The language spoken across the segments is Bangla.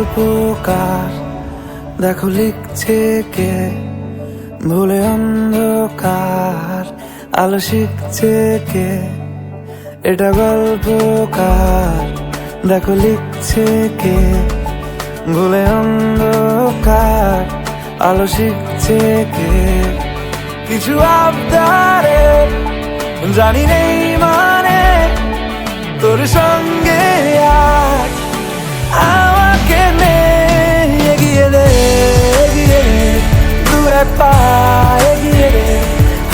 গল্পকার, দেখো লিখছে কে, ভুলে অন্ধকার আলো শিখছে কে। এটা গল্পকার, দেখো লিখছে কে, ভুলে অন্ধকার আলো শিখছে কে। কিছু আবদারে জানি নেই মানে, তোর সঙ্গে আজ আমাকে নে, এগিয়ে দে এগিয়ে দে, দু এক পা এগিয়ে দে,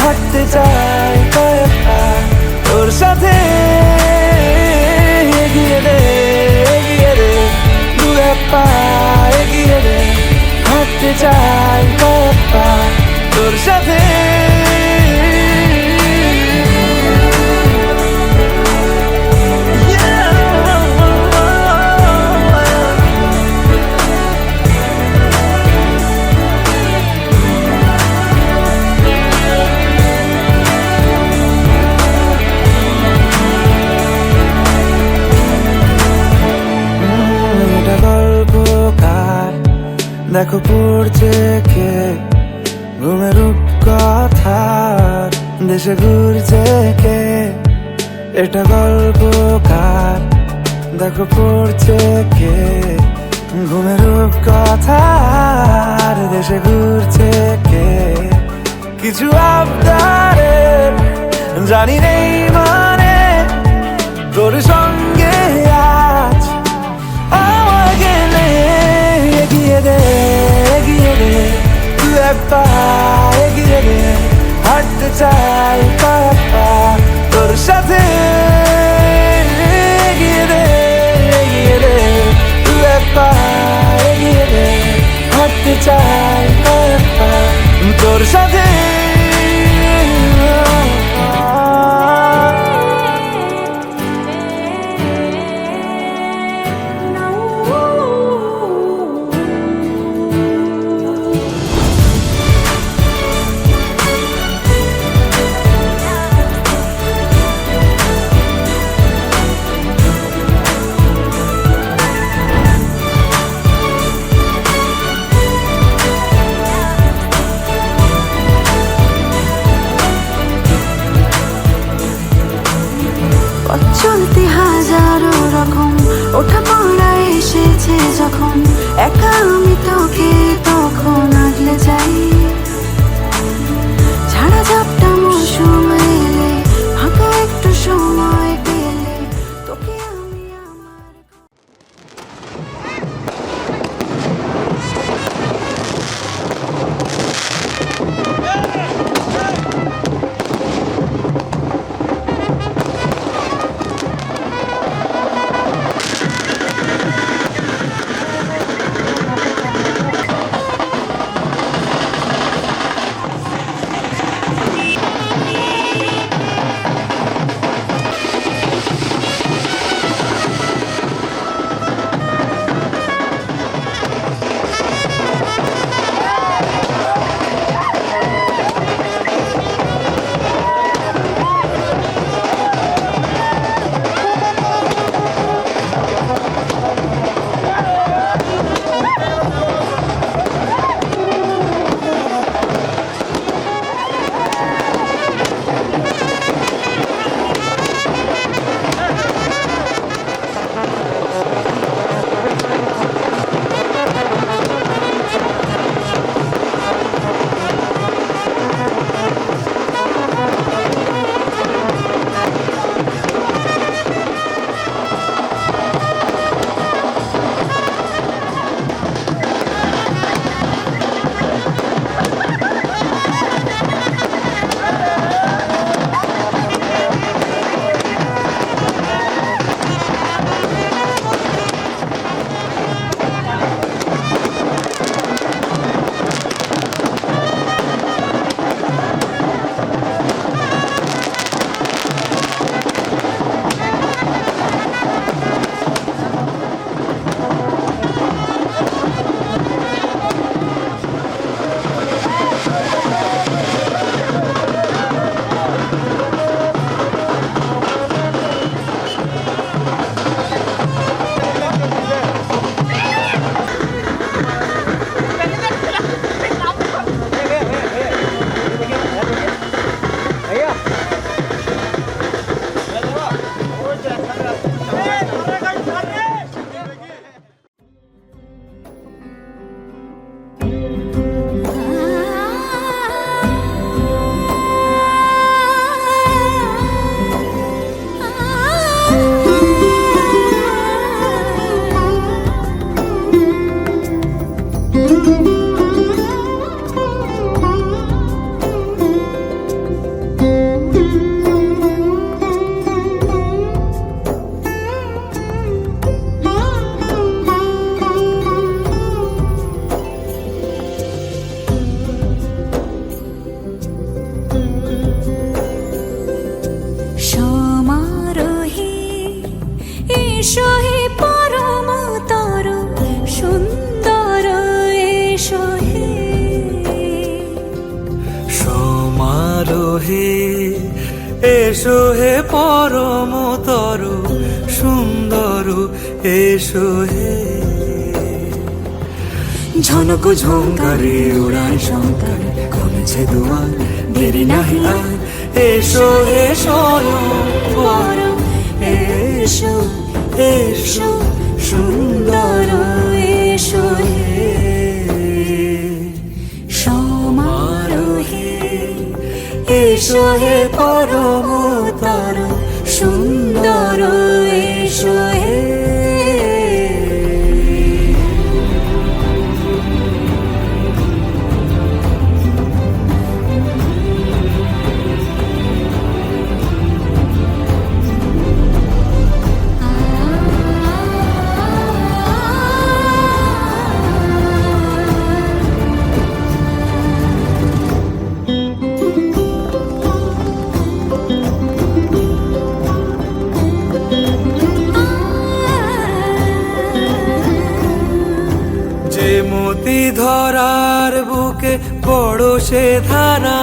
হাঁটতে চাই কয়েক পা তোর সাথে। এগিয়ে দে এগিয়ে দে, দু এক পা এগিয়ে দে, হাঁটতে চাই কয়েক পা তোর সাথে। দেখো পড়ছে কে, ঘুমের রূপকথার দেশে ঘুরছে কে। এটা গল্পকার, দেখো পড়ছে কে, ঘুমের রূপকথার দেশে ঘুরছে কে। কিছু আবদারে জানি নেই মানে, তোর সঙ্গে আজ আমাকে নে, এগিয়ে দে এগিয়ে দে, দু এক পা এগিয়ে দে, হাঁটতে চাই কয়েক পা তোর সাথে। এগিয়ে দে এগিয়ে দে, দু এক পা এগিয়ে দে, হাঁটতে চাই কয়েক পা তোর সাথে। এসো হে পরমতর সুন্দর এসো হে সমারোহে এসো হে পরমতর সুন্দর এসো হে ঝনক ঝঙ্কারে উড়ায় শঙ্কর খুলছে দুয়ার দেরি নাহি আর এসো হে স্বয়ং এসো এসো সুন্দর এসো হে সমারোহে এসো হে পরমতর সুন্দর এসো হে যে মতি ধরার বুকে বড় সে ধারা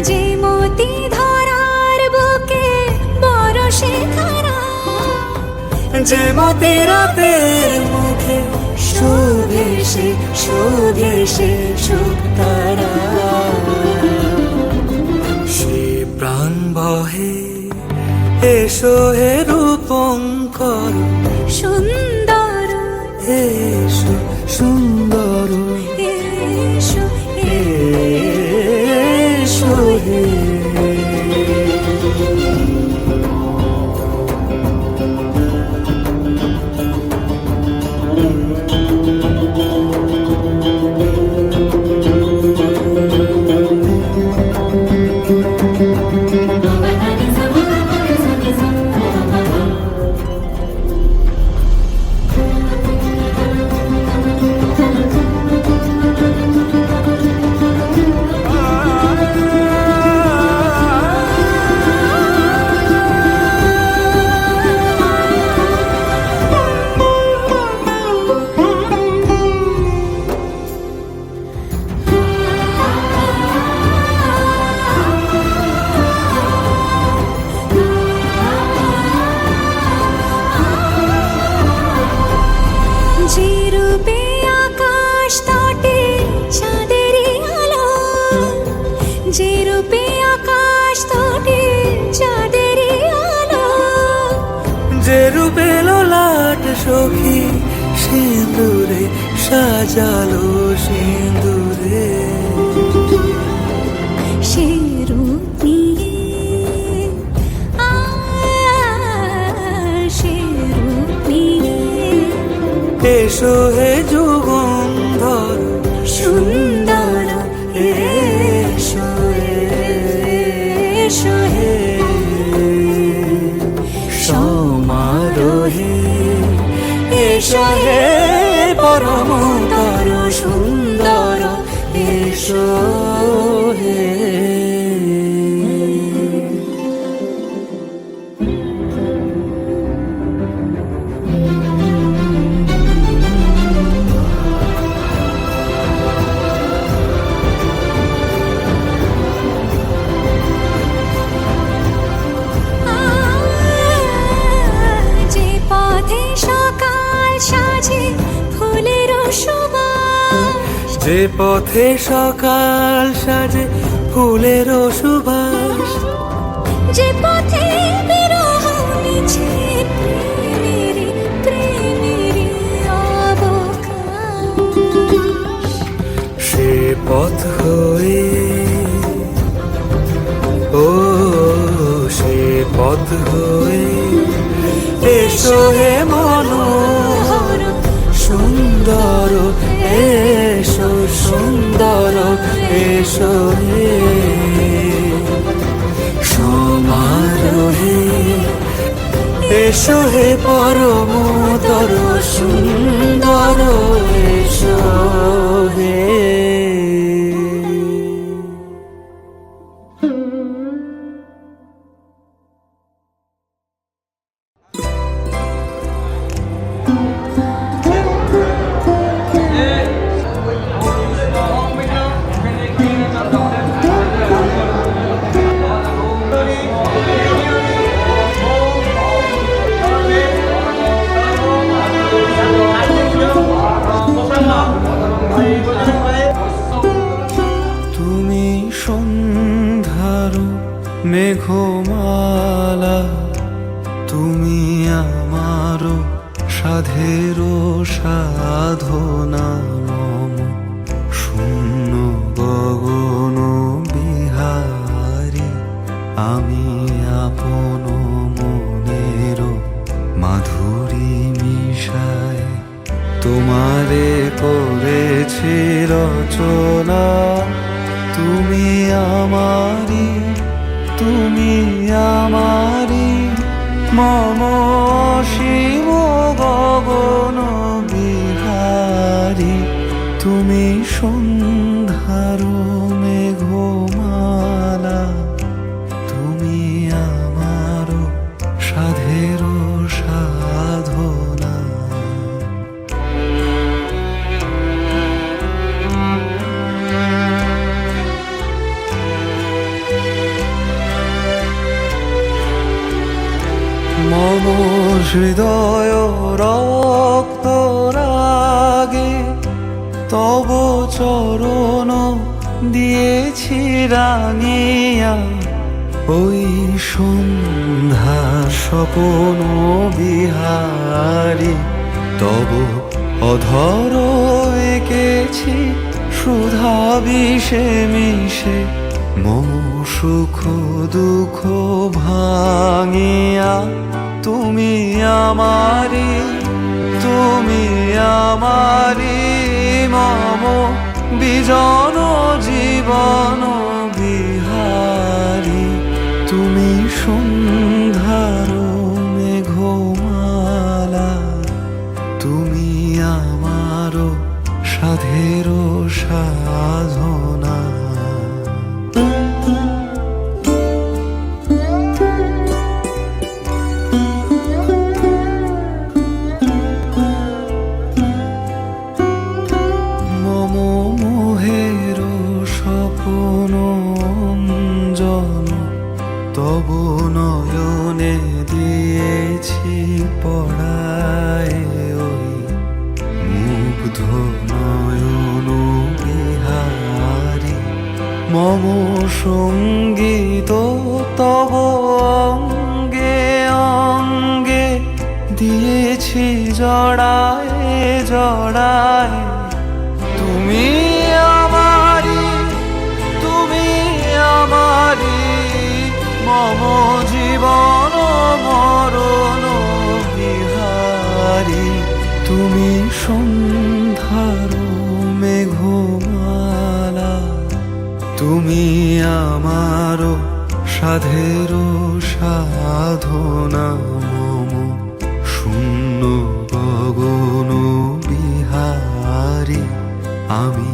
যে মতি ধরার বুকে বরসে ধারা যে মতি রাতের মুখে শোভে সে সুতারা সে প্রাণ বহে এসো হে রূপঙ্কর সুন্দর এসো সুন্দর এসো এসো হে যে রূপে আকাশ তটে চাঁদেরই আলো যে রূপে আকাশ তটে চাঁদেরই আলো যে রূপে লোলাট সখী সিঁদুরে সাজালো সিঁদুরে সে রূপ নিয়ে সে রূপ নিয়ে এসো হে যুগন্ধর সুন্দর এসো এসো হে সমারোহে এসো হে পরমতর সুন্দর এসো হে যে পথে সকাল সাজে ফুলের সুবাস যে পথে সকাল সাজে ফুলের সুবাস যে পথে বিরহ মিছে প্রেমেরই অবকাশ সে পথ হয়ে ও সে পথ হয়ে এসো হে মনোহর সুন্দর এসো সুন্দর এসো হে সমারোহে এসো হে পরমতর সুন্দর এসো হে তুমি আমারও সাধেরও সাধনা মম শূন্য গগন বিহারী আমি আপন মনের মাধুরী মিশায় তোমারে করেছি রচনা তুমি আমারি মম শিব গগন বিহারী তুমি সন্ধ্যার মেঘমালা তুমি আমার সাধের সাধনা মম হৃদয় রক্ত রাগে তব চরণ দিয়েছি রাঙিয়া ওই সন্ধ্যা স্বপন বিহারী তব অধর এঁকেছি সুধা বিষে মিশে মম সুখ দুঃখ ভাঙিয়া তুমি আমারি মম বিজন জীবন বিহারী তুমি সন্ধ্যার মেঘমালা তুমি আমার সাধের সাধনা মম মোহের স্বপ্ন জন তব নয়নে দিয়েছি পড়ায় ওই মুগ্ধ নয়ন বিহারী মম সঙ্গীত তব অঙ্গে অঙ্গে দিয়েছি জড়ায় তুমি আমারি মম জীবন মরণ বিহারী তুমি সন্ধ্যার মেঘমালা তুমি আমার সাধের সাধনা মম শূন্য গগন বিহারী আমি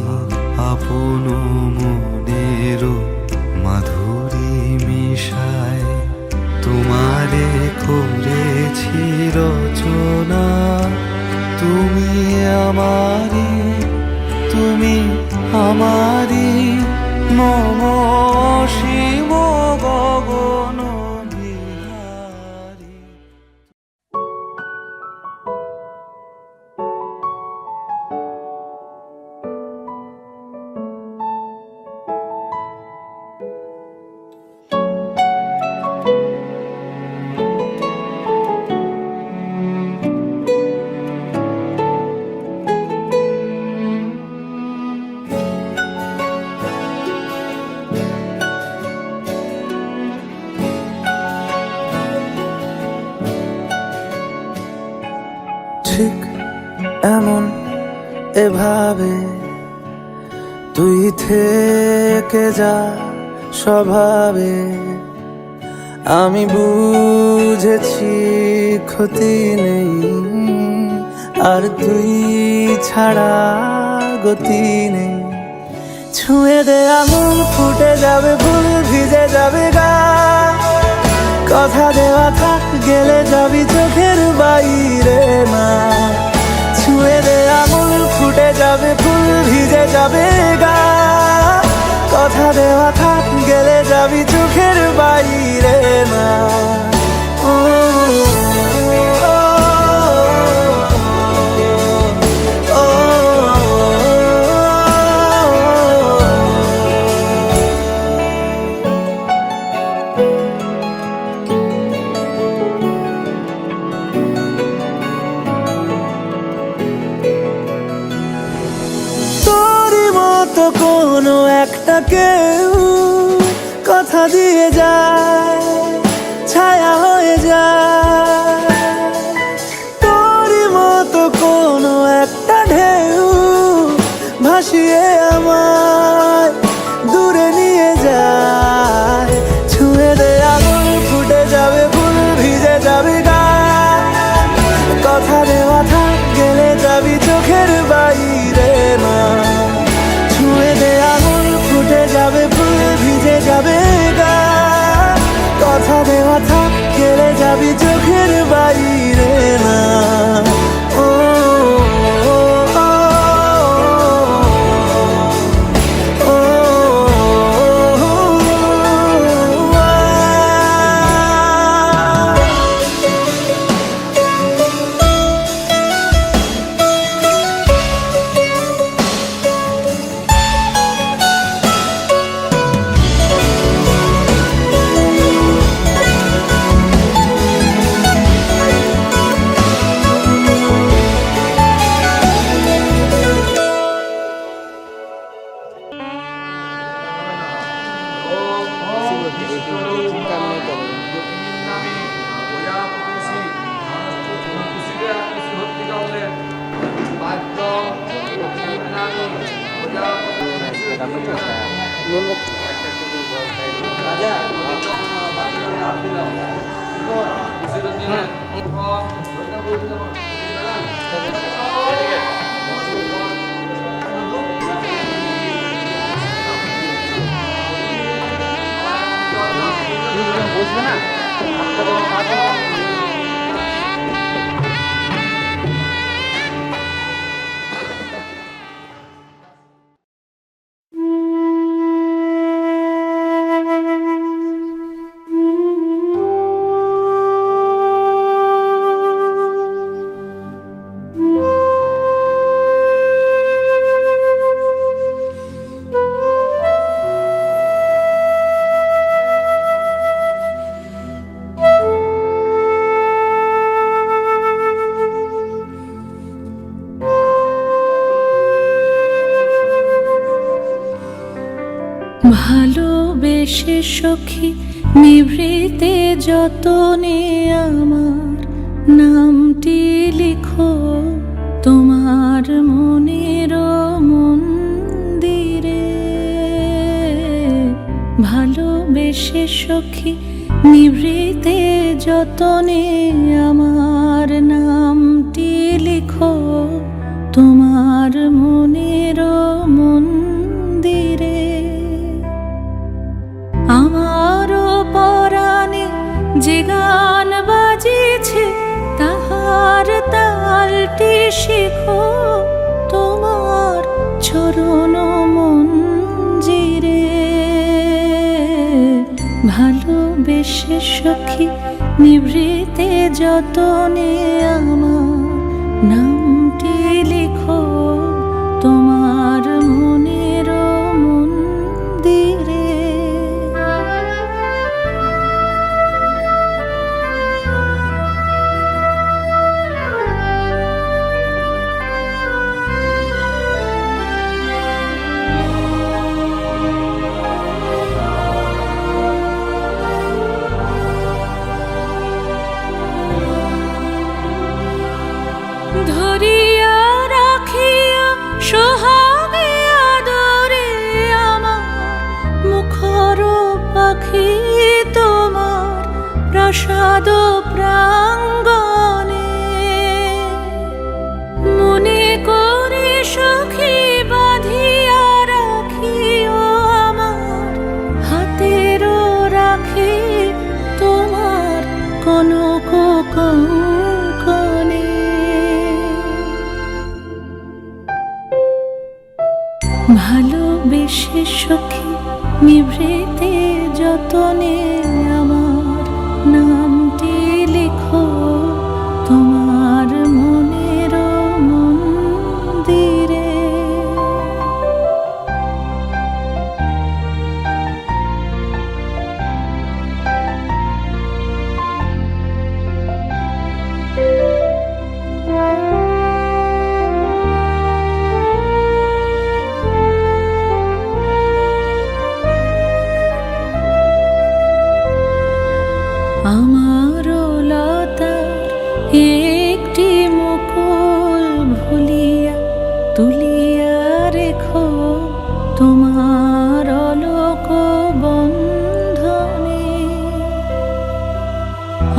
আপন মনের মাধুরী মিশায় তোমারে করেছি রচনা তুমি আমারি মম শিব গগন বিহারী ঠিক এমন এভাবে তুই থেকে যা স্বভাবে আমি বুঝেছি ক্ষতি নেই আর তুই ছাড়া গতি নেই ছুঁয়ে দে আঙুল ফুটে যাবে ফুল ভিজে যাবে গা কথা দেওয়া থাক গেলে যাবি চোখের বাইরে না ছুঁয়ে দে আঙুল ফুটে যাবে ফুল ভিজে যাবে গা কথা দেওয়া থাক গেলে যাবি চোখের বাইরে না কেউ কথা দিয়ে যায়, ছায়া হয়ে যায়। তোরই মতো কোনো একটা ঢেউ ভাসিয়ে আমায় দূরে নিয়ে যায়। ছুঁয়ে দে আঙুল, ফুটে যাবে ফুল, ভিজে যাবে গান। কথা দেওয়া থাক, গেলে যাবি চোখের বাইরে না। ছুঁয়ে দে আঙুল, ফুটে যাবে ফুল, ভিজে যাবে গান। কথা দেওয়া থাক, গেলে যাবি চোখের বাইরে না। ও ভালোবেসে সখী নিভৃতে যতনে আমার নামটি লিখো তোমার মনের মন্দিরে। ভালোবেসে সখী নিভৃতে যতনে আমার নামটি লিখো তোমার মনের মন্দিরে। আমারও পরাণে যে গান বাজিছে তাহার তালটি শিখো তোমার চরণ মঞ্জিরে। ভালোবেসে সখী নিভৃতে যতনে আমার নামটি লিখো তোমার মনের মন্দিরে। ধরিয়া রাখিয়া সোহাগে আদরে আমার মুখর পাখি তোমার প্রাসাদ প্রাঙ্গণে। মনে করে সখী বাঁধিয়া রাখিও আমার হাতের রাখি তোমার কনক কঙ্কণে। ভালোবেসে সখী নিভৃতে যতনে আমার নামটি লিখো তোমার মনের মন্দিরে। তরুলতার একটি মুকুল ভুলিয়া তুলিয়া রেখো তোমার অলোক বন্ধনে।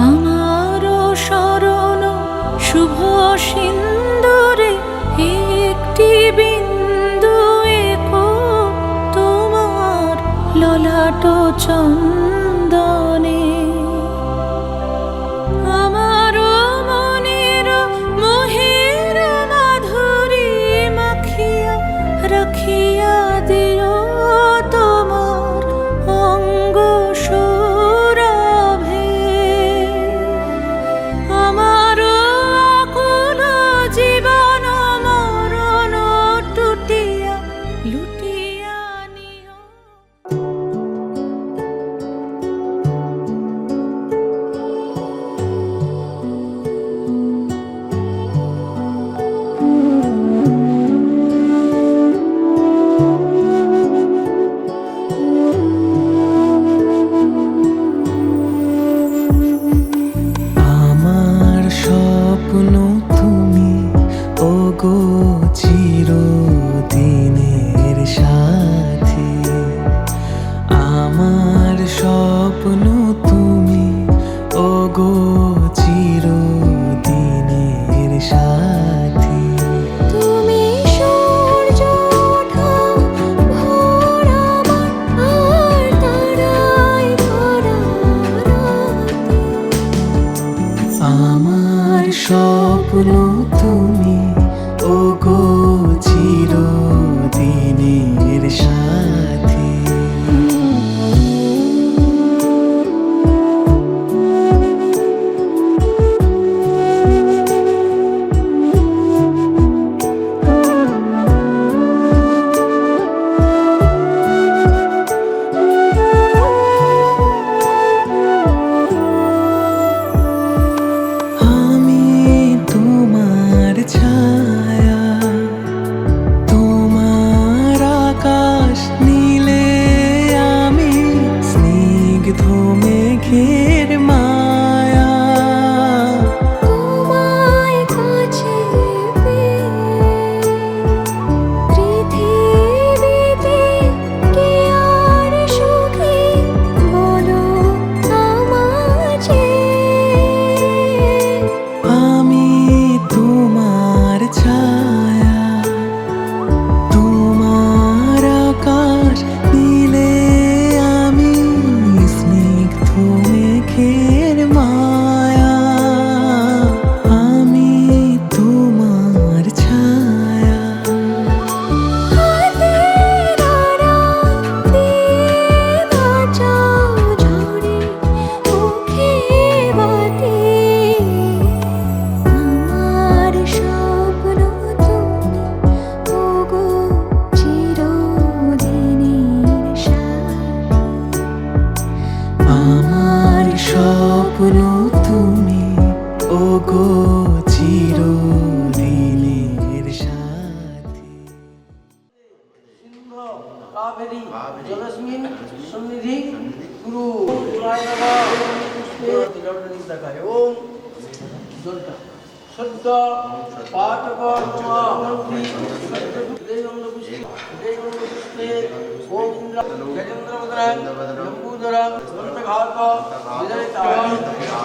আমারও স্মরণ শুভ সিন্দুরে একটি বিন্দু এঁকো তোমার ললাট চন্দনে। আমারও মনের মোহের মাধুরী মাখিয়া রাখিয়া দিও তোমার অঙ্গ সৌরভে। আমারও আকুল জীবন মরণ টুটিয়া লুটিয়া নিও। আমার স্বপ্ন তুমি ওগো চিরদিনের সাথী। আমার স্বপ্ন তুমি ওগো চিরদিনের সাথী। তুমি সূর্য ওঠা ভোর আমার আর তারায় ভরা রাতে। আমার স্বপ্ন তুমি ওগো চিরদিনের সাথী। আমি তোমার ছায়া, তোমার আকাশ নীলে আমি স্নিগ্ধ মেঘের মায়া। তোমায় কাছে পেয়ে পৃথিবীতে কে আর সুখী বলো আমাকে। আমি তোমার ছায়া, তোমার আকাশ নীলে আমি স্নিগ্ধ মেঘের মায়া। আমি তোমার ছায়া। হাতের আড়াল দিয়ে বাঁচাও ঝরে মুখে বাতি। আমার স্বপ্ন তুমি ওগো চিরদিনের সাথী। আমার স্বপ্ন তুমি ওগো চিরদিনের সাথী। সিন্ধ কাবেরী জলস্মিন সন্নিধি গুরু গুরায় নমঃ। পুষ্পে তিলকটা দিক দেখায়। ওম জলটা সদ্য পাঠক মন্ত্রী দেবঙ্গ পুষ্পে দেবঙ্গ পুষ্পে ওম ইন্দ্র গজেন্দ্র বদরাং লম্বুধরাং দন্তঘাত বিদরিতাং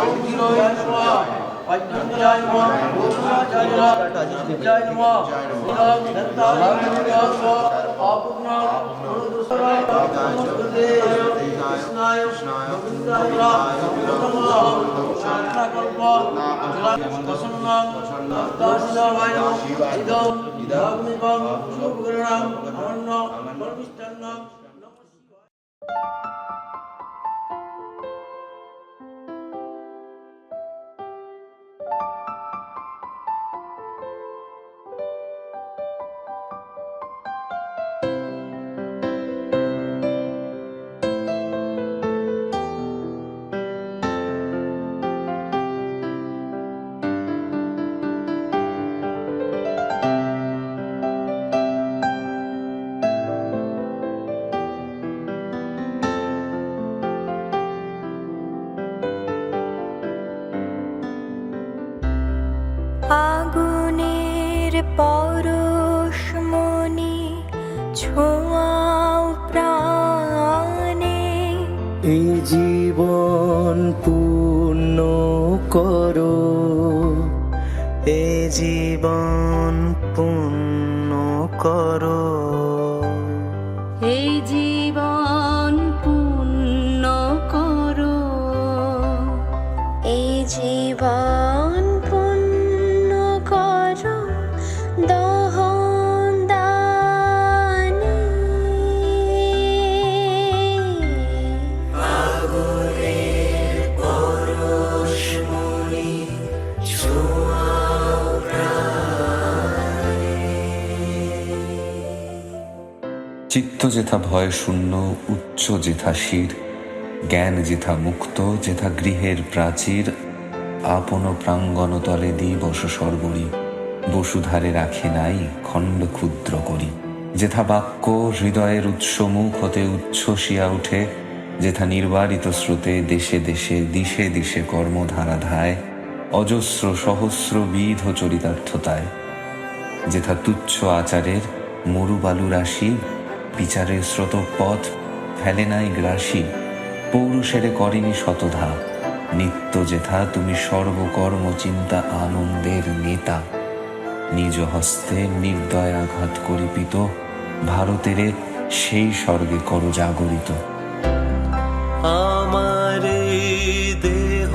ওম গিরোয় নমঃ। পাঁচজন্যায় নমঃ। ওমাচার্য জয় নমঃ। নিরং দত্তায় নমঃ। আপুর্ণং অনুদুসরায় নমস্তে কৃষ্ণায় গোবিন্দায় নমঃ। শান্তাকল্প প্রসন্নং দাসিদায় ইদং ধার্মিকং শুভকরণং অনন্য পরমিষ্টান্নং। আগুনের পরশমণি ছোঁয়াও প্রাণে। এই জীবন পূর্ণ করো, এই জীবন পূর্ণ করো, এই জীবন পূর্ণ করো, এই জীবন পূর্ণ করো দহন দানে। আগুনের পরশমণি ছোঁয়াও প্রাণে। চিত্ত যেথা ভয় শূন্য, উচ্চ যেথা শির, জ্ঞান যেথা মুক্ত, যেথা গৃহের প্রাচীর, আপন প্রাঙ্গণ তলে দিবস সর্বরি, বসুধারে রাখে নাই খণ্ড ক্ষুদ্র করি। যেথা বাক্য হৃদয়ের উৎস মুখ হতে উচ্ছ্বসিয়া উঠে, যেথা নির্বারিত স্রোতে দেশে দেশে দিশে দিশে কর্মধারা ধায়, অজস্র সহস্র বিধ চরিতার্থতায়। যেথা তুচ্ছ আচারের মরুবালু রাশি, বিচারের স্রোতপথ ফেলে নাই গ্রাসী, পৌরুষেরে করেনি শতধা। নিত্য যেথা তুমি সর্বকর্ম চিন্তা আনন্দের নেতা, নিজ হস্তে নির্দয় আঘাত করিপিত, ভারতেরে সেই স্বর্গে কর জাগরিত। আমার দেহ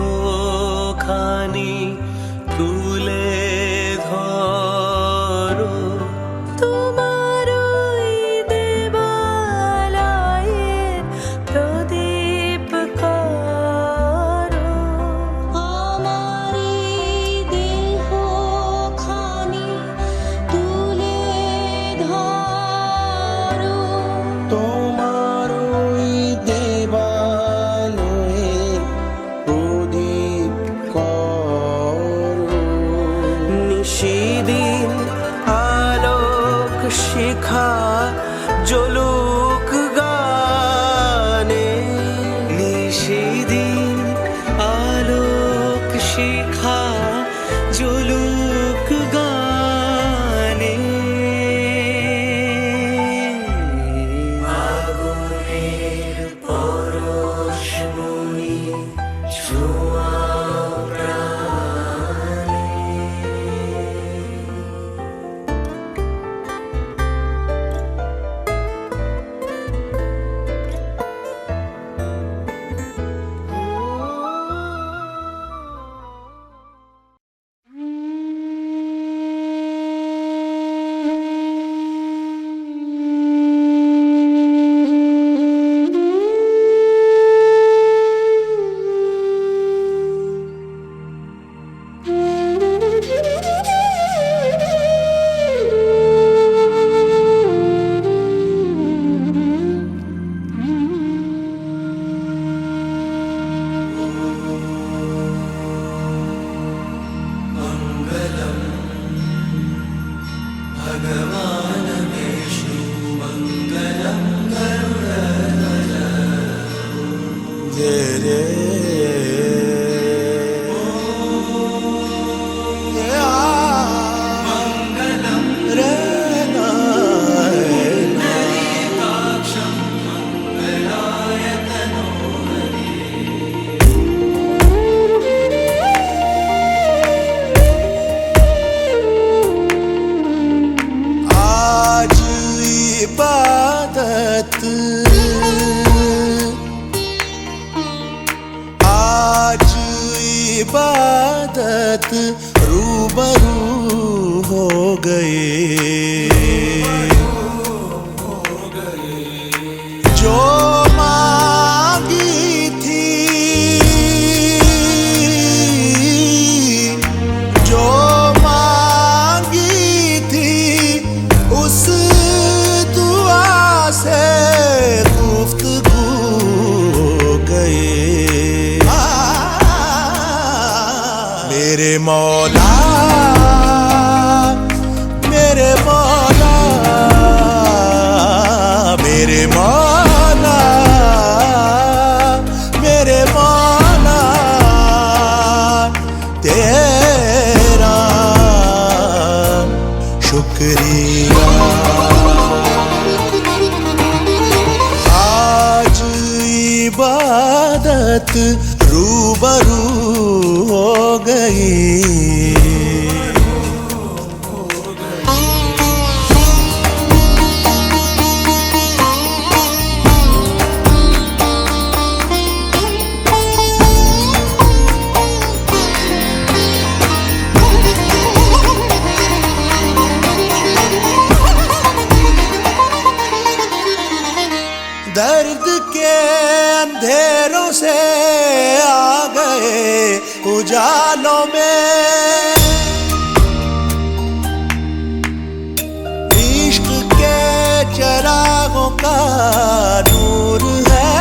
খানি তুলে ধরো, তোমার ওই দেবালয়ের প্রদীপ করো। আমার দেহ খানি তুলে ধরো, তোমার ওই দেবালয়ে প্রদীপ করো। নিশিদিন আলোক শিখা জ্বলুক গানে, নিশিদিন আলোক শিখা জ্বলুক গানে। আগুনের পরশমণি ছোঁয়াও প্রাণে। आज इबादत रूबरू हो गए, जो मांगी थी, जो मांगी थी, उस दुआ से गुफ्तगू हो गए। मेरे मौला, मेरे मौला, मेरे मौला, मेरे मौला, तेरा शुक्रिया। आज इबादत रूबरू हो गई। दर्द के अंधेरों से आ गए उजालों में, इश्क के चरागों का नूर है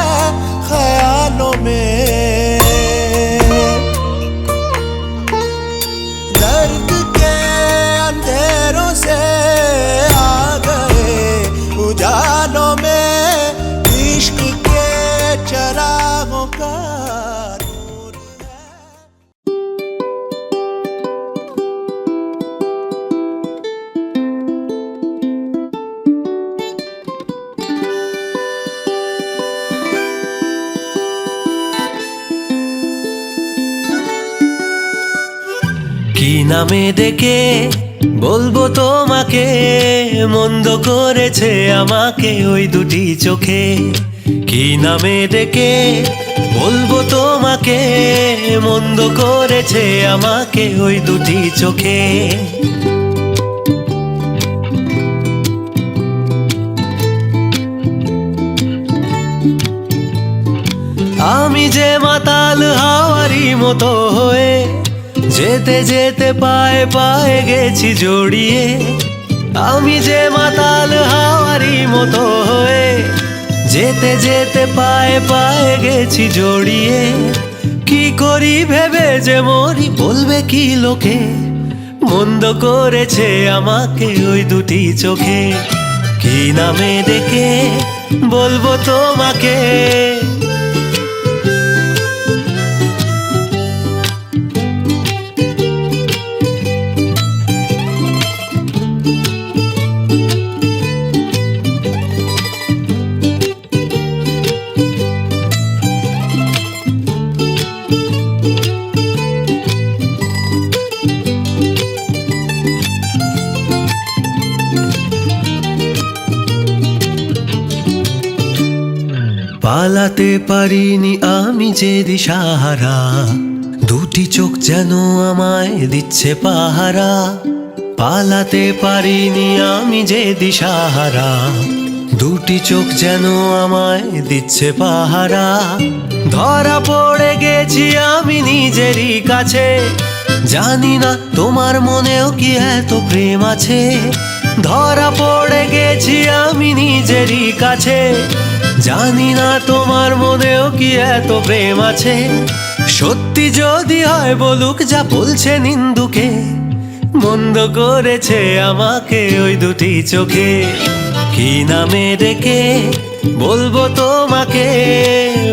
ख्यालों में। दर्द के अंधेरों से आ गए उजालों में, इश्क के चरागों का नूर है। কি নামে ডেকে বলবো তোমাকে, মন্দ করেছে আমাকে ওই দুটি চোখে। কি নামে ডেকে বলবো তোমাকে, মন্দ করেছে আমাকে ওই দুটি চোখে। আমি যে মাতাল হাওয়ারি মতো হয়ে যেতে যেতে পায়ে পায়ে গেছি জড়িয়ে। আমি যে মাতাল হাওয়ারি মতো হয়ে যেতে যেতে পায়ে পায়ে গেছি জড়িয়ে। কি করি ভেবে যে মরি, বলবে কি লোকে, মন্দ করেছে আমাকে ওই দুটি চোখে। কি নামে ডেকে বলবো তোমাকে। পালাতে পারিনি আমি যে দিশাহারা, দুটি চোখ যেন আমায় দিচ্ছে পাহারা। পালাতে পারিনি আমি যে দিশাহারা, দুটি চোখ যেন আমায় দিচ্ছে পাহারা। ধরা পড়ে গেছি আমি নিজেরই কাছে, জানি না তোমার মনেও কি এত প্রেম আছে। ধরা পড়ে গেছি আমি নিজেরই কাছে, জানি না তোমার মনেও কি এত প্রেম আছে। সত্যি যদি হয় বলুক যা বলছে নিন্দুকে, মন্দ করেছে আমাকে ওই দুটি চোখে। কি নামে ডেকে বলবো তোমাকে,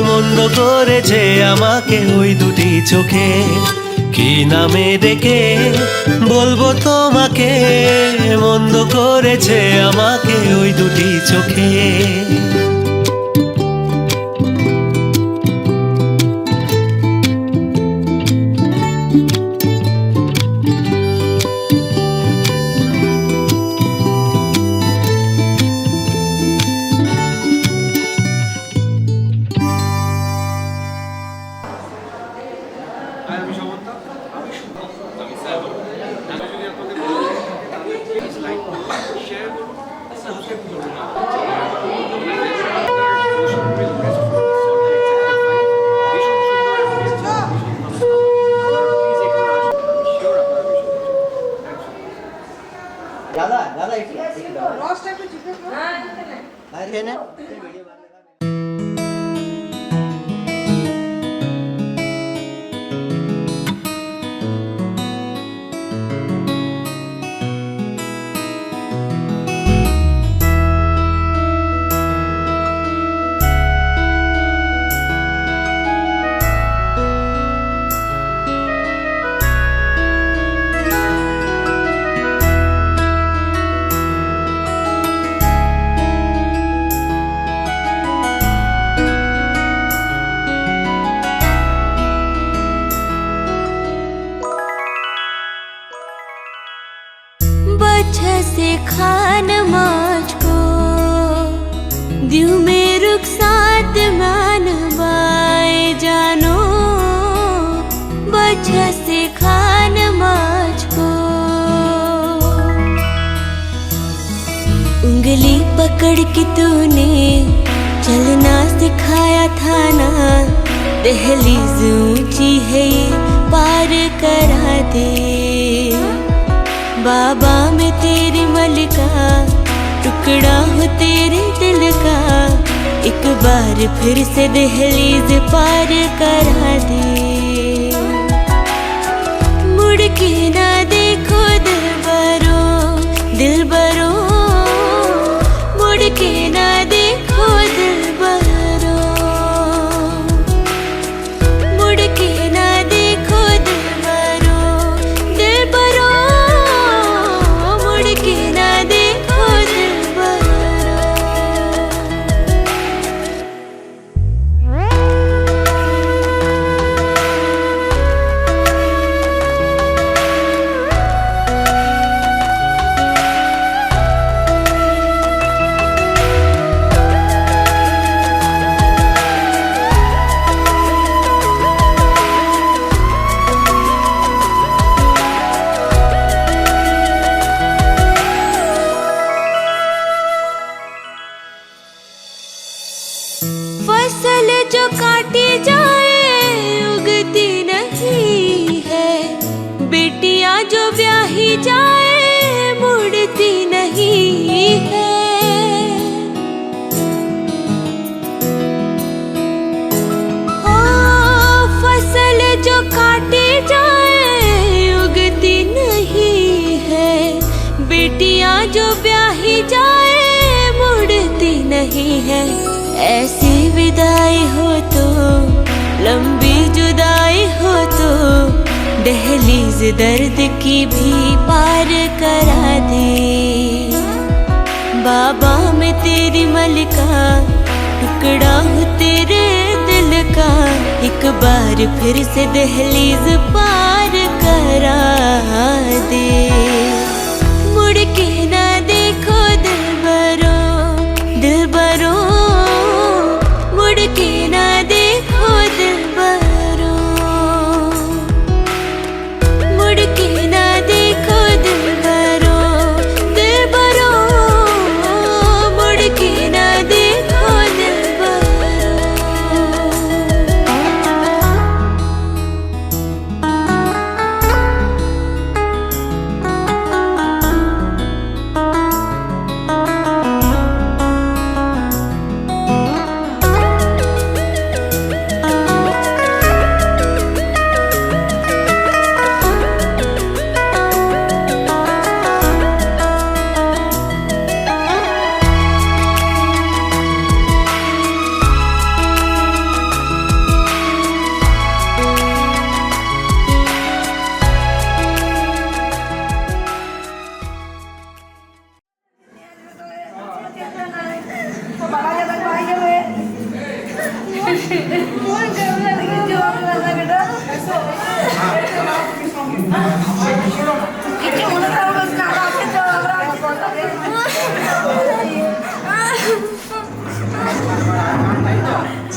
মন্দ করেছে আমাকে ওই দুটি চোখে। কি নামে ডেকে বলবো তোমাকে, মন্দ করেছে আমাকে ওই দুটি চোখে। দাদা দাদা একটু রসটা একটু চিপে না से खान मुझको दिल में रुखसात मान बाए जानो बच्चा से खान मुझको उंगली पकड़ के तूने चलना सिखाया था ना दहलीज ऊंची है ये पार करा दे बाबा मैं तेरी मलिका टुकड़ा हो तेरे दिल का एक बार फिर से दहलीज पार करा दे मुड़ के ना देखो दिल बरो मुड़ के ना देखो दिल बरो मुड़ के ना देखो दिल बरो मुड़ के ना देखो दिल बरो फसल जो काटी जाए उगती नहीं है बेटियां जो ब्याही जाए मुड़ती नहीं है ओ फसल जो काटी जाए उगती नहीं है बेटियां जो ब्याही जाए मुड़ती नहीं है ऐसी विदाई हो तो लंबी जुदाई हो तो दहलीज दर्द की भी पार करा दे बाबा मैं तेरी मलिका टुकड़ा हूँ तेरे दिल का एक बार फिर से दहलीज पार करा दे मुड़ के ना देखो दिल बरो मुड़ के ना देखो दिल बरो मुड़ के ना देखो दिल बरो मुड़ के ना देखो दिल बरो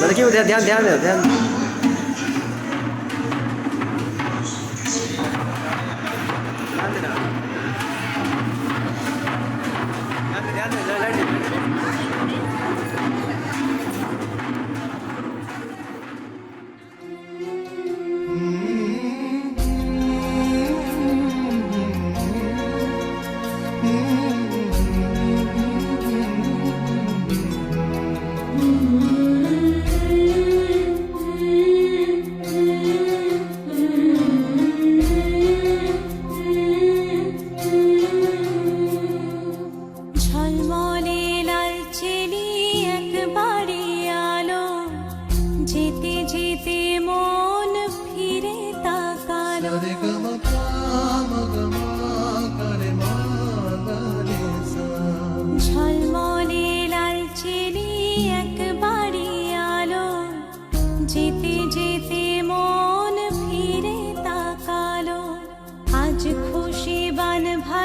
लड़की को ध्यान ध्यान दे ध्यान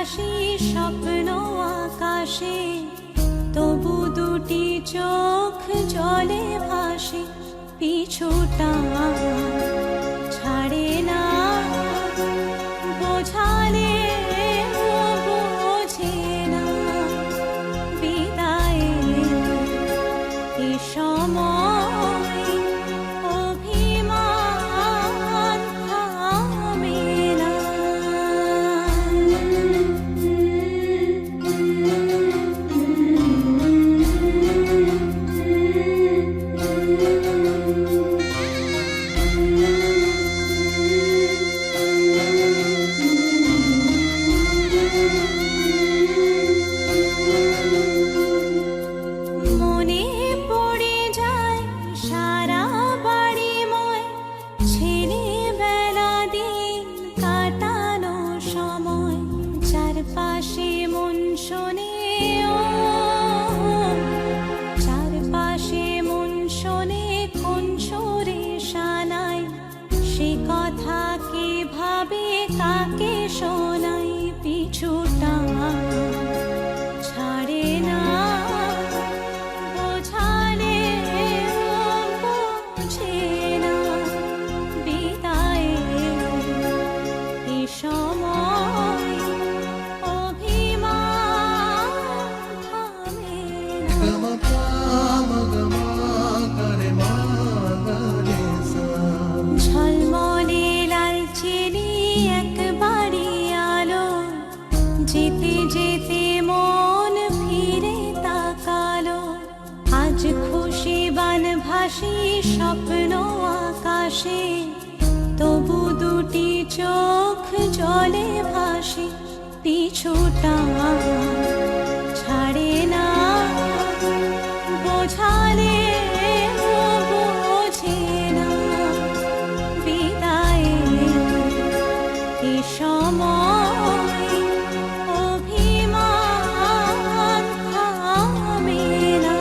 ভাসি স্বপ্ন আকাশে, তবু দুটি চোখ জলে ভাসে, পিছুটা ছাড়ে না, বোঝালে বোঝে না, বিদায়ে এ সময় অভিমান থামে না। মনে পড়ে যায় সারা বাড়িময় ছেলেবেলা দিন কাটানো সময়, চারপাশে মন শোনে ও, চারপাশে মন শোনে কোন সুরে শানাই, সে কথা কে ভাবে কাকে শোনাই, পিছুটা ছাড়ে না, বোঝালে বোঝে না, বিদায়ে এ সময় অভিমান থামে না। ঝলমলে লালচেনি একবারই আলো, যেতে যেতে মন ফিরে তাকালো, আজ খুশি বান ভাসি স্বপ্ন আকাশে, তবু দুটি চোখ জলে ভাসে, পিছুটা ছাড়ে না, বোঝালে বোঝে না, বিদায়ে এ সময় অভিমান থামে না।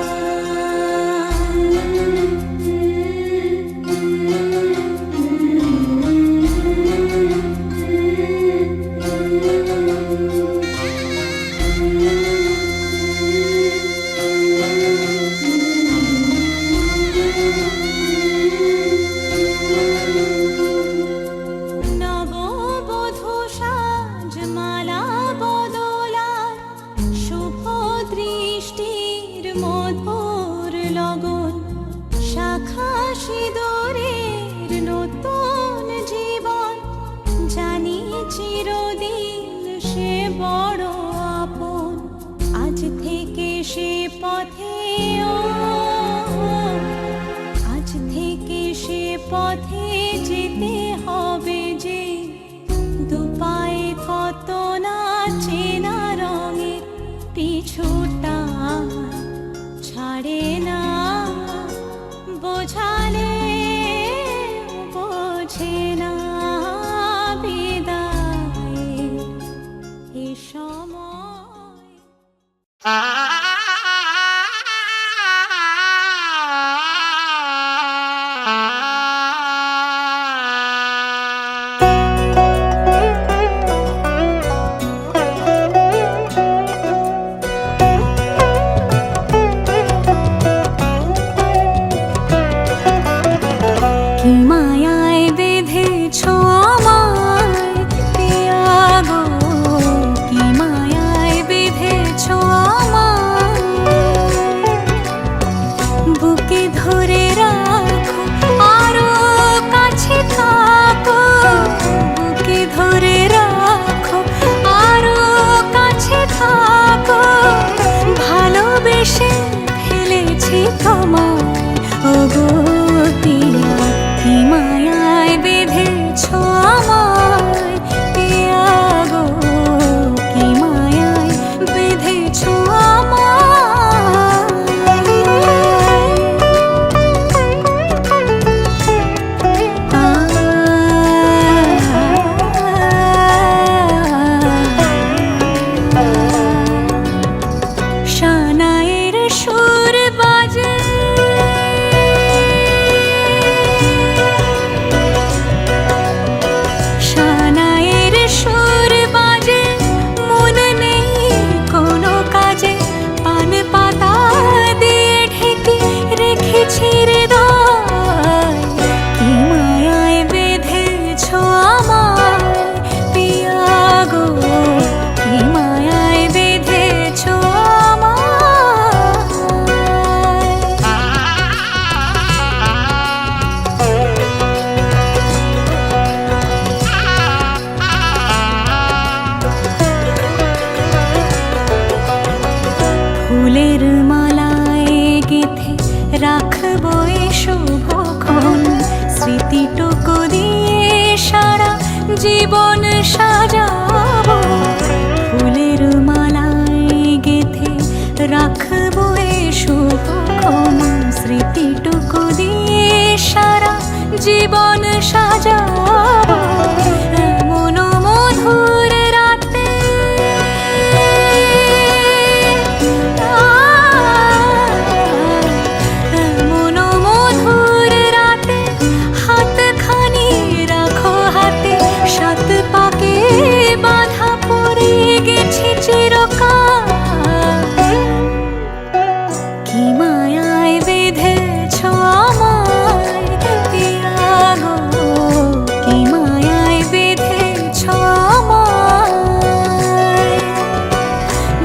নববধূ সাজমালা বদলায়, শুভ দৃষ্টির মধুর লগন, শাখা সিঁদুরের নতুন জীবন, জানি চিরদিন সে বড় আপন, আজ থেকে সে পথে ও, আজ থেকে সে পথে যেতে হবে যে, দুপায়ে কত না চেনা রঙের, পিছুটা ছাড়ে না, বোঝালে বোঝে না, বিদায়ে এ সময়। জীবন সাজাবো ফুলের মালায় গেথে রাখবো এ শুভক্ষণ স্মৃতিটুকু দিয়ে সারা জীবন সাজাবো এমন মধুর রাতে এমন মধুর রাতে হাতখানি রাখো হাতে সাত পাকে বাঁধা পড়ে গেছি চিরকাল কি মায়ায় বেঁধেছ আমায় পিয়া গো কি মায়ায় বেঁধেছ আমায়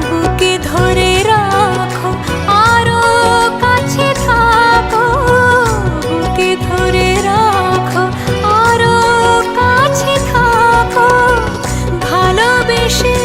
বুকে ধরে রাখো আরো কাছে থাকো বুকে ধরে রাখো আরো কাছে থাকো ভালোবেসে